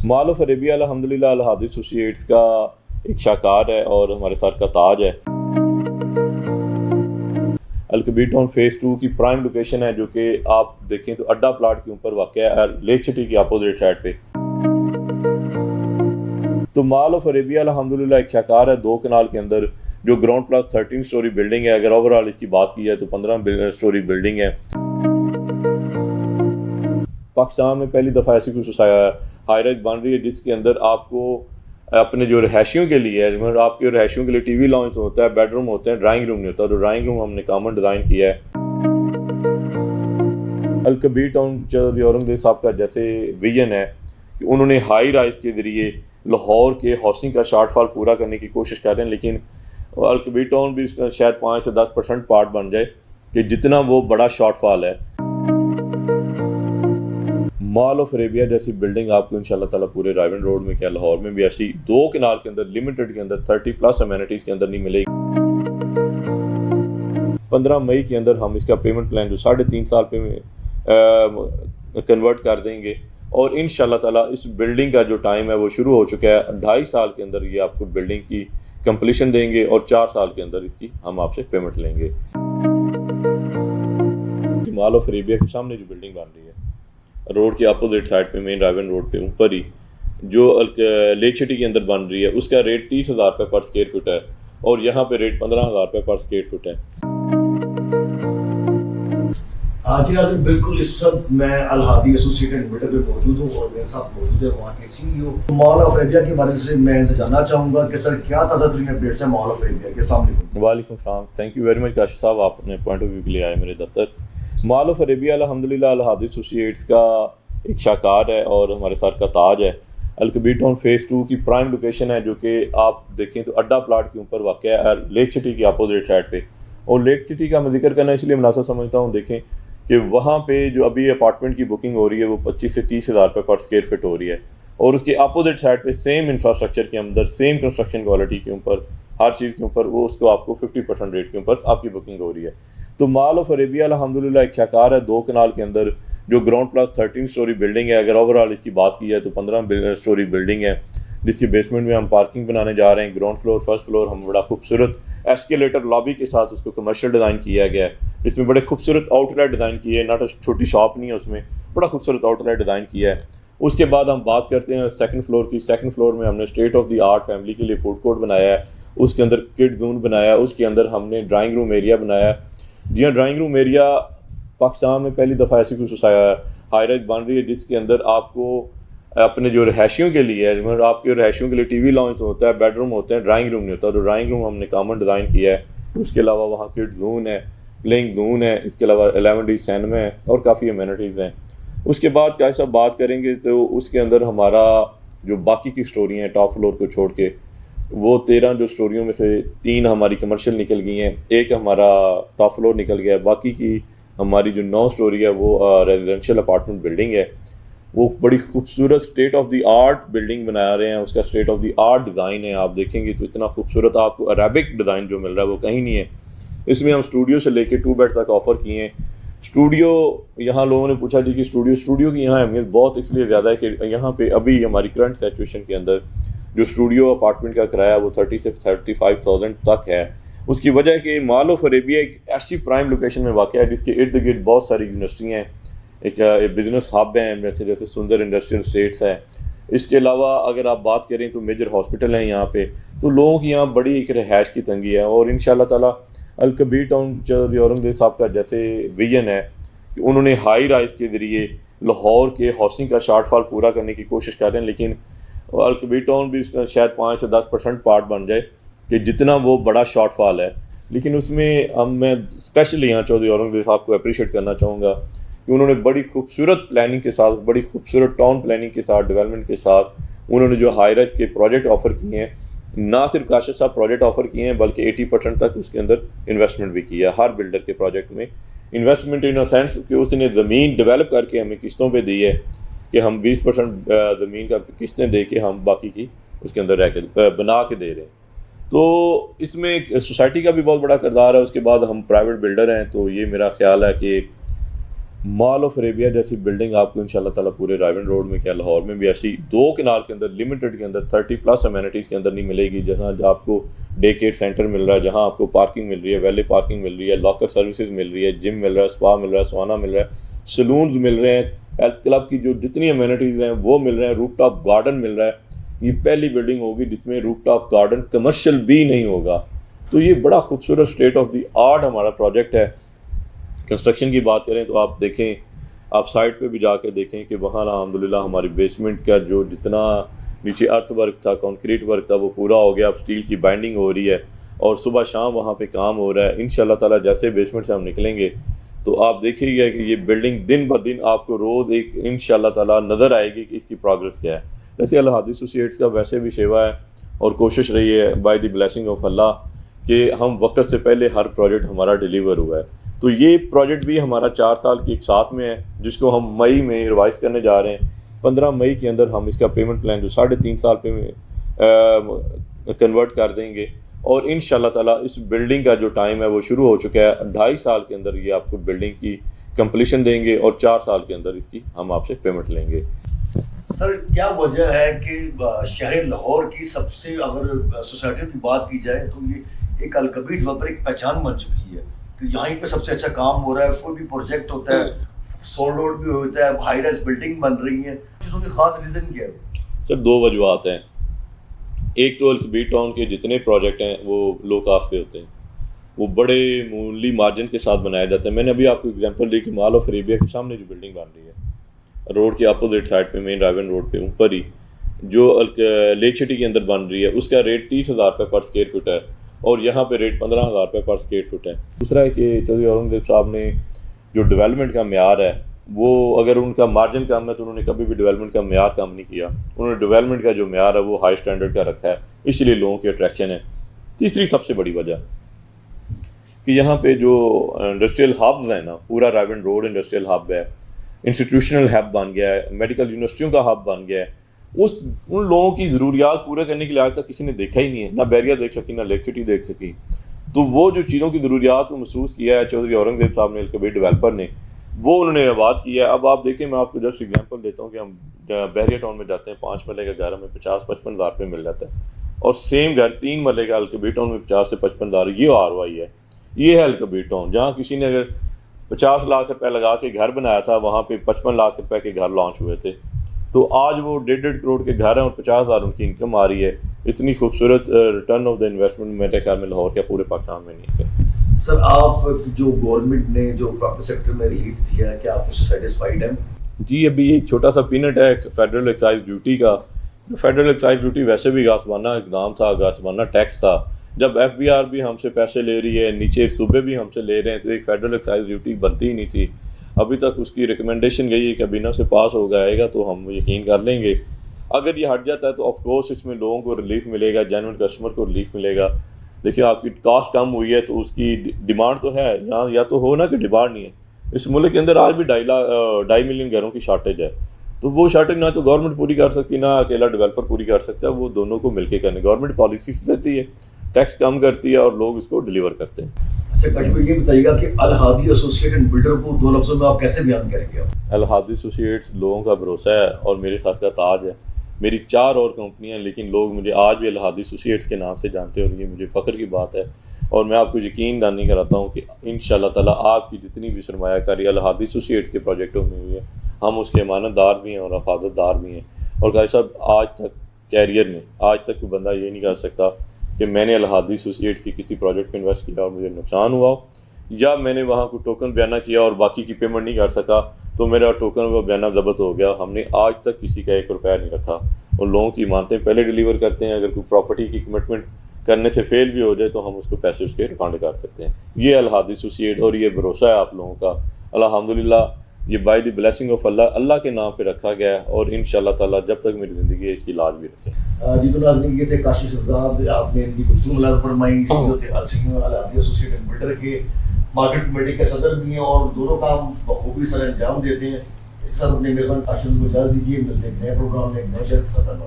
Mall of Arabia الحمدللہ الحادی associates کا ایک شاہکار ہے اور ہمارے سر کا تاج ہے۔ الکبیر ٹاؤن فیز 2 کی پرائم لوکیشن ہے، جو کہ آپ دیکھیں تو اڈا پلاٹ کے اوپر واقع ہے، لیک سٹی کی اپوزٹ سائڈ پہ۔ تو مال آف عربیہ الحمدللہ ایک شاہکار ہے 2 کنال کے اندر، جو گراؤنڈ پلس 13 سٹوری بلڈنگ ہے۔ اگر اوورال اس کی بات کی جائے تو 15 سٹوری بلڈنگ ہے۔ پاکستان میں پہلی دفعہ ایسی کوئی ہائی رائز بن رہی ہے جس کے اندر آپ کو اپنے جو رہائشیوں کے لیے آپ کے رہائشیوں کے لیے ٹی وی لانچ ہوتا ہے، بیڈ روم ہوتے ہیں، ڈرائنگ روم نہیں ہوتا۔ تو ڈرائنگ روم ہم نے کامن ڈیزائن کیا ہے۔ الکبیر ٹاؤن چودھری اورنگزیب صاحب کا جیسے ویژن ہے کہ انہوں نے ہائی رائز کے ذریعے لاہور کے ہاؤسنگ کا شارٹ فال پورا کرنے کی کوشش کر رہے ہیں، لیکن الکبیر ٹاؤن بھی اس کا شاید 5 سے 10% پارٹ بن جائے کہ جتنا وہ بڑا شارٹ فال ہے۔ مال آف عربیہ جیسی بلڈنگ آپ کو انشاءاللہ تعالیٰ پورے رائیون روڈ میں کیا لاہور میں بھی ایسی 2 کنال کے اندر لمیٹڈ کے اندر 30+ امینٹیز کے اندر نہیں ملے گی۔ 15 مئی کے اندر ہم اس کا پیمنٹ پلان جو 3.5 سال پہ کنورٹ کر دیں گے، اور انشاءاللہ تعالیٰ اس بلڈنگ کا جو ٹائم ہے وہ شروع ہو چکا ہے۔ 2.5 سال کے اندر یہ آپ کو بلڈنگ کی کمپلیشن دیں گے، اور 4 سال کے اندر اس کی ہم آپ سے پیمنٹ لیں گے۔ مال آف عربیہ کے سامنے جو بلڈنگ بن رہی ہے روڈ کے اپوزٹ سائڈ پہ، مین رائیون روڈ پہ اوپر ہی، جو لیک سٹی کے اندر بن رہی ہے، اس کا ریٹ 30,000 روپے پر اسکوائر فٹ ہے، اور یہاں پہ ریٹ 15,000 روپے پر اسکوائر فٹ ہے۔ جی ناظرین، بالکل اس وقت میں الحادی ایسوسیٹڈ بلڈر پہ موجود ہوں، اور میرے ساتھ موجود ہے وہاں کے CEO مال آف عربیہ کے بارے سے میں ان سے جاننا چاہوں گا کہ سر کیا تازہ ترین اپڈیٹس ہیں مال آف عربیہ کے۔ السلام علیکم۔ وعلیکم السلام، thank you very much Kashif صاحب، آپ اپنے پوائنٹ آف ویو کے لیے آئے میرے دفتر۔ مال آف عربیہ الحمدللہ الحادی ایسوسیٹس کا ایک شاہکار ہے اور ہمارے سر کا تاج ہے۔ الکبیر ٹاؤن فیز 2 کی پرائم لوکیشن ہے، جو کہ آپ دیکھیں تو اڈا پلاٹ کے اوپر واقع ہے، لیک سٹی کی اپوزٹ سائڈ پہ۔ اور لیک سٹی کا میں ذکر کرنا اس لیے مناسب سمجھتا ہوں، دیکھیں کہ وہاں پہ جو ابھی اپارٹمنٹ کی بکنگ ہو رہی ہے وہ 25 سے 30,000 روپے پر اسکوائر فٹ ہو رہی ہے، اور اس کے اپوزٹ سائڈ پہ سیم انفراسٹرکچر کے اندر، سیم کنسٹرکشن کوالٹی کے اوپر، ہر چیز کے اوپر وہ اس کو آپ کو 50% ریٹ کے اوپر آپ کی بکنگ ہو رہی ہے۔ تو مال آف عربیہ الحمدللہ ایک شاہکار ہے 2 کنال کے اندر، جو گراؤنڈ پلس 13 سٹوری بلڈنگ ہے۔ اگر اوورال اس کی بات کی جائے تو 15 سٹوری بلڈنگ ہے، جس کی بیسمنٹ میں ہم پارکنگ بنانے جا رہے ہیں۔ گراؤنڈ فلور، فرسٹ فلور ہم بڑا خوبصورت ایسکیلیٹر لابی کے ساتھ اس کو کمرشل ڈیزائن کیا گیا ہے، جس میں بڑے خوبصورت آؤٹ لیٹ ڈیزائن کیے ہیں، نہ چھوٹی شاپ نہیں ہے اس میں، بڑا خوبصورت آؤٹ لیٹ ڈیزائن کیا ہے۔ اس کے بعد ہم بات کرتے ہیں سیکنڈ فلور کی۔ سیکنڈ فلور میں ہم نے state of the art family کے لیے فوڈ کورٹ بنایا ہے، اس کے اندر کڈ زون بنایا ہے، اس کے اندر ہم نے ڈرائنگ روم ایریا بنایا ہے۔ جی ہاں، ڈرائنگ روم ایریا پاکستان میں پہلی دفعہ ایسی کوئی ہائی رائز بن رہی ہے جس کے اندر آپ کو اپنے جو رہائشیوں کے لیے آپ کے رہائشیوں کے لیے ٹی وی لانچ ہوتا ہے، بیڈ روم ہوتے ہیں، ڈرائنگ روم نہیں ہوتا۔ تو ڈرائنگ روم ہم نے کامن ڈیزائن کیا ہے۔ اس کے علاوہ وہاں کڈ زون ہے، پلینگ زون ہے، اس کے علاوہ 11D سینما ہے، اور کافی امینٹیز ہیں۔ اس کے بعد کیا صاحب بات کریں گے تو اس کے اندر ہمارا جو باقی کی سٹوری ہیں ٹاپ فلور کو چھوڑ کے، وہ 13 جو سٹوریوں میں سے 3 ہماری کمرشل نکل گئی ہیں، ایک ہمارا ٹاپ فلور نکل گیا ہے، باقی کی ہماری جو 9 سٹوری ہے وہ ریزیڈینشیل اپارٹمنٹ بلڈنگ ہے۔ وہ بڑی خوبصورت state of the art building بنا رہے ہیں، اس کا state of the art design ہے، آپ دیکھیں گے تو اتنا خوبصورت آپ کو عربک ڈیزائن جو مل رہا ہے وہ کہیں نہیں ہے۔ اس میں ہم اسٹوڈیو سے لے کے 2 بیڈ تک آفر کیے ہیں۔ اسٹوڈیو یہاں لوگوں نے پوچھا جی کہ اسٹوڈیو کی یہاں اہمیت بہت اس لیے زیادہ ہے کہ یہاں پہ ابھی ہماری کرنٹ سچویشن کے اندر جو اسٹوڈیو اپارٹمنٹ کا کرایہ وہ 30 سے 35,000 تک ہے۔ اس کی وجہ ہے کہ مال آف عربیہ ایک ایسی پرائم لوکیشن میں واقع ہے جس کے ارد گرد بہت ساری یونیورسٹیاں ہیں، ایک بزنس ہب ہیں جیسے سندر انڈسٹریل اسٹیٹس ہیں۔ اس کے علاوہ اگر آپ بات کریں تو میجر ہاسپٹل ہیں یہاں پہ، تو لوگوں کی یہاں بڑی ایک رہائش کی تنگی ہے، اور انشاءاللہ تعالیٰ الکبیر ٹاؤن چودھری اورنگزیب صاحب کا جیسے ویژن ہے کہ انہوں نے ہائی رائز کے ذریعے لاہور کے ہاؤسنگ کا شارٹ فال پورا کرنے کی کوشش کر رہے ہیں، لیکن الکبیر ٹاؤن بھی اس کا شاید 5 سے 10% پارٹ بن جائے کہ جتنا وہ بڑا شارٹ فال ہے۔ لیکن اس میں میں اسپیشلی یہاں چودھری اورنگزیب صاحب کو اپریشیٹ کرنا چاہوں گا کہ انہوں نے بڑی خوبصورت پلاننگ کے ساتھ، بڑی خوبصورت ٹاؤن پلاننگ کے ساتھ، ڈیولپمنٹ کے ساتھ انہوں نے جو ہائی رائز کے پروجیکٹ آفر کیے ہیں، نہ صرف کاشف صاحب پروجیکٹ آفر کیے ہیں بلکہ 80% تک اس کے اندر انویسٹمنٹ بھی کیا ہے۔ ہر بلڈر کے پروجیکٹ میں انویسٹمنٹ ان سینس کہ اس نے زمین ڈیولپ کر کے ہمیں قسطوں پہ دی ہے، کہ ہم 20% زمین کا قسطیں دے کے ہم باقی کی اس کے اندر رہ کے بنا کے دے رہے ہیں۔ تو اس میں سوسائٹی کا بھی بہت بڑا کردار ہے۔ اس کے بعد ہم پرائیویٹ بلڈر ہیں، تو یہ میرا خیال ہے کہ مال آف عربیہ جیسی بلڈنگ آپ کو انشاءاللہ تعالیٰ پورے رائیون روڈ میں کیا لاہور میں بھی ایسی 2 کنال کے اندر لمیٹڈ کے اندر 30+ امینٹیز کے اندر نہیں ملے گی، جہاں آپ کو ڈے کیئر سینٹر مل رہا ہے، جہاں آپ کو پارکنگ مل رہی ہے، ویلے پارکنگ مل رہی ہے، لاکر سروسز مل رہی ہے، جم مل رہا ہے، اسپا مل رہا ہے، سوانا مل رہا ہے، سلونز مل رہے ہیں، ہیلتھ کلب کی جو جتنی امینٹیز ہیں وہ مل رہے ہیں، روف ٹاپ گارڈن مل رہا ہے۔ یہ پہلی بلڈنگ ہوگی جس میں روف ٹاپ گارڈن کمرشل بھی نہیں ہوگا، تو یہ بڑا خوبصورت اسٹیٹ آف دی آرٹ ہمارا پروجیکٹ ہے۔ کنسٹرکشن کی بات کریں تو آپ دیکھیں، آپ سائٹ پہ بھی جا کے دیکھیں کہ وہاں الحمدللہ ہماری بیسمنٹ کا جو جتنا نیچے ارتھ ورک تھا، کنکریٹ ورک تھا، وہ پورا ہو گیا، اب اسٹیل کی بائنڈنگ ہو رہی ہے اور صبح شام وہاں پہ کام ہو رہا ہے۔ انشاءاللہ تعالیٰ جیسے بیسمنٹ سے ہم نکلیں گے تو آپ دیکھیے گا کہ یہ بلڈنگ دن بہ دن آپ کو روز ایک انشاءاللہ تعالیٰ نظر آئے گی کہ اس کی پروگرس کیا ہے۔ جیسے الہادی ایسوسیٹس کا ویسے بھی سیوا ہے اور کوشش رہی ہے بائی دی بلیسنگ آف اللہ کہ ہم وقت سے پہلے ہر پروجیکٹ ہمارا ڈیلیور ہوا ہے۔ تو یہ پروجیکٹ بھی ہمارا 4 سال کی ایک ساتھ میں ہے، جس کو ہم مئی میں ریوائز کرنے جا رہے ہیں۔ 15 مئی کے اندر ہم اس کا پیمنٹ پلان جو 3.5 سال پہ کنورٹ کر دیں گے، اور انشاءاللہ تعالیٰ اس بلڈنگ کا جو ٹائم ہے وہ شروع ہو چکا ہے۔ 2.5 سال کے اندر یہ آپ کو بلڈنگ کی کمپلیشن دیں گے اور 4 سال کے اندر اس کی ہم آپ سے پیمنٹ لیں گے۔ سر کیا وجہ ہے کہ شہر لاہور کی سب سے اگر سوسائٹیوں کی بات کی جائے تو یہ ایک الکبیر ڈیولپر ایک پہچان بن چکی ہے کہ یہیں پہ سب سے اچھا کام ہو رہا ہے، کوئی بھی پروجیکٹ ہوتا ہے، سولڈ آؤٹ بھی ہوتا ہے، ہائی رائز بلڈنگ بن رہی ہیں، اس کی خاص ریزن کیا ہے؟ سر 2 وجوہات ہیں۔ ایک تو الکبیر ٹاؤن کے جتنے پروجیکٹ ہیں وہ لو کاسٹ پہ ہوتے ہیں، وہ بڑے معمولی مارجن کے ساتھ بنایا جاتا ہے۔ میں نے ابھی آپ کو اگزامپل دی کہ مال آف عربیہ کے سامنے جو بلڈنگ بن رہی ہے روڈ کے اپوزٹ سائڈ پہ، مین رائیون روڈ پہ اوپر ہی، جو لیک سٹی کے اندر بن رہی ہے، اس کا ریٹ 30,000 روپے پر اسکوائر فٹ ہے اور یہاں پہ ریٹ 15,000 روپے پر اسکوائر فٹ ہے۔ دوسرا ہے کہ چودھری اورنگزیب صاحب نے جو ڈیولپمنٹ کا معیار ہے وہ اگر ان کا مارجن کم ہے تو انہوں نے کبھی بھی ڈیولپمنٹ کا معیار کم نہیں کیا، انہوں نے ڈیولپمنٹ کا جو معیار ہے وہ ہائی اسٹینڈرڈ کا رکھا ہے، اس لیے لوگوں کی اٹریکشن ہے۔ تیسری سب سے بڑی وجہ کہ یہاں پہ جو انڈسٹریل ہبز ہیں نا، پورا رائیون روڈ انڈسٹریل ہب ہے، انسٹیٹیوشنل ہب بن گیا ہے، میڈیکل یونیورسٹیوں کا ہب بن گیا ہے۔ ان لوگوں کی ضروریات پورے کرنے کے لیے آج تک کسی نے دیکھا ہی نہیں ہے، نہ بیریا دیکھ سکی، نہ لیک سٹی دیکھ سکی۔ تو وہ جو چیزوں کی ضروریات کو محسوس کیا ہے چودھری اورنگزیب صاحب نے، الکبیر ڈیولپر نے، وہ انہوں نے آباد کیا ہے۔ اب آپ دیکھیں، میں آپ کو جسٹ ایگزامپل دیتا ہوں کہ ہم بحریہ ٹاؤن میں جاتے ہیں، 5 مرلے کا گھر ہمیں 50-55 ہزار روپے مل جاتا ہے، اور سیم گھر 3 مرلے کا الکبیر ٹاؤن میں 50 سے 55 ہزار۔ یہ ROI ہے، یہ ہے الکبیر ٹاؤن، جہاں کسی نے اگر 50 لاکھ روپے لگا کے گھر بنایا تھا، وہاں پہ 55 لاکھ روپے کے گھر لانچ ہوئے تھے۔ تو آج وہ 1.5 کروڑ کے گھر ہیں اور 50,000 ان کی انکم آ رہی ہے۔ اتنی خوبصورت ریٹرن آف دا انویسٹمنٹ میرے خیال میں لاہور کے پورے پاکستان میں نہیں ہے۔ سر آپ جو گورنمنٹ نے جو پراپرٹی سیکٹر میں ریلیف دیا ہے، کیا آپ اس سے سیٹسفائیڈ ہیں؟ جی، ابھی ایک چھوٹا سا پینٹ ہے فیڈرل ایکسائز ڈیوٹی کا۔ فیڈرل ایکسائز ڈیوٹی ویسے بھی غاصبانہ اقدام تھا، غاصبانہ ٹیکس تھا۔ جب FBR بھی ہم سے پیسے لے رہی ہے، نیچے صوبے بھی ہم سے لے رہے ہیں، تو ایک فیڈرل ایکسائز ڈیوٹی بنتی ہی نہیں تھی۔ ابھی تک اس کی ریکمنڈیشن گئی ہے، کابینہ سے پاس ہو جائے گا تو ہم یقین کر لیں گے۔ اگر یہ ہٹ جاتا ہے تو آف کورس اس میں لوگوں کو ریلیف ملے گا، جینوئن کسٹمر کو ریلیف ملے گا۔ دیکھیے، آپ کی کاسٹ کم ہوئی ہے تو اس کی ڈیمانڈ تو ہے، یہاں یا تو ہو نا کہ ڈیمانڈ نہیں ہے۔ اس ملک کے اندر آج بھی 2.5 ملین گھروں کی شارٹیج ہے، تو وہ شارٹیج نہ تو گورنمنٹ پوری کر سکتی، نہ اکیلا ڈیولپر پوری کر سکتا ہے، وہ دونوں کو مل کے کرنے۔ گورنمنٹ پالیسیز دیتی ہے، ٹیکس کم کرتی ہے اور لوگ اس کو ڈیلیور کرتے ہیں۔ اچھا کاش بھائی یہ بتائیے گا کہ الہادی ایسوسیٹ اینڈ بلڈر کو 2 لفظوں میں آپ کیسے بیان کریں گے؟ الہادی ایسوسیٹس لوگوں کا بھروسہ ہے اور میرے ساتھ کا تاج ہے۔ میری 4 اور کمپنیاں، لیکن لوگ مجھے آج بھی الہادی ایسوسیٹس کے نام سے جانتے ہیں اور یہ مجھے فخر کی بات ہے۔ اور میں آپ کو یقین دہانی کراتا ہوں کہ انشاءاللہ تعالیٰ آپ کی جتنی بھی سرمایہ کاری الہادی ایسوسیٹس کے پروجیکٹوں میں ہوئی ہے، ہم اس کے امانت دار بھی ہیں اور حفاظت دار بھی ہیں۔ اور قاضی صاحب، آج تک کیریئر میں آج تک کوئی بندہ یہ نہیں کر سکتا کہ میں نے الہادی ایسوسیٹس کی کسی پروجیکٹ پہ انویسٹ کیا اور مجھے نقصان ہوا ہو، یا میں نے وہاں کوئی ٹوکن بیانہ کیا اور باقی کی پیمنٹ نہیں کر سکا تو میرا ٹوکن و بیانہ ضبط ہو گیا۔ ہم نے آج تک کسی کا 1 روپیہ نہیں رکھا اور لوگوں کی امانتیں پہلے ڈیلیور کرتے ہیں۔ اگر کوئی پراپرٹی کی کمٹمنٹ کرنے سے فیل بھی ہو جائے تو ہم اس کو پیسے اس کے ریفنڈ کر دیتے ہیں۔ یہ الہادی ایسوسیٹ اور یہ بھروسہ ہے آپ لوگوں کا، الحمدللہ یہ بائی دی بلیسنگ آف اللہ کے نام پہ رکھا گیا ہے، اور انشاءاللہ تعالیٰ جب تک میری زندگی ہے اس کی لاج بھی رکھے۔ جی تو ناظرین، یہ تھے کاشف شہزاد، آپ نے ان کی گفتگو ملاحظہ فرمائی۔ CEO تھے الہادی ایسوسیٹ اینڈ بلڈر کے، مارکیٹ کمیٹی کے صدر بھی ہیں اور دونوں کام بخوبی سر انجام دیتے ہیں۔ اس کے ساتھ اپنے میزبان کاشف کو اجازت دیجیے، ملتے ہیں نئے پروگرام میں نئے شخص کے ساتھ۔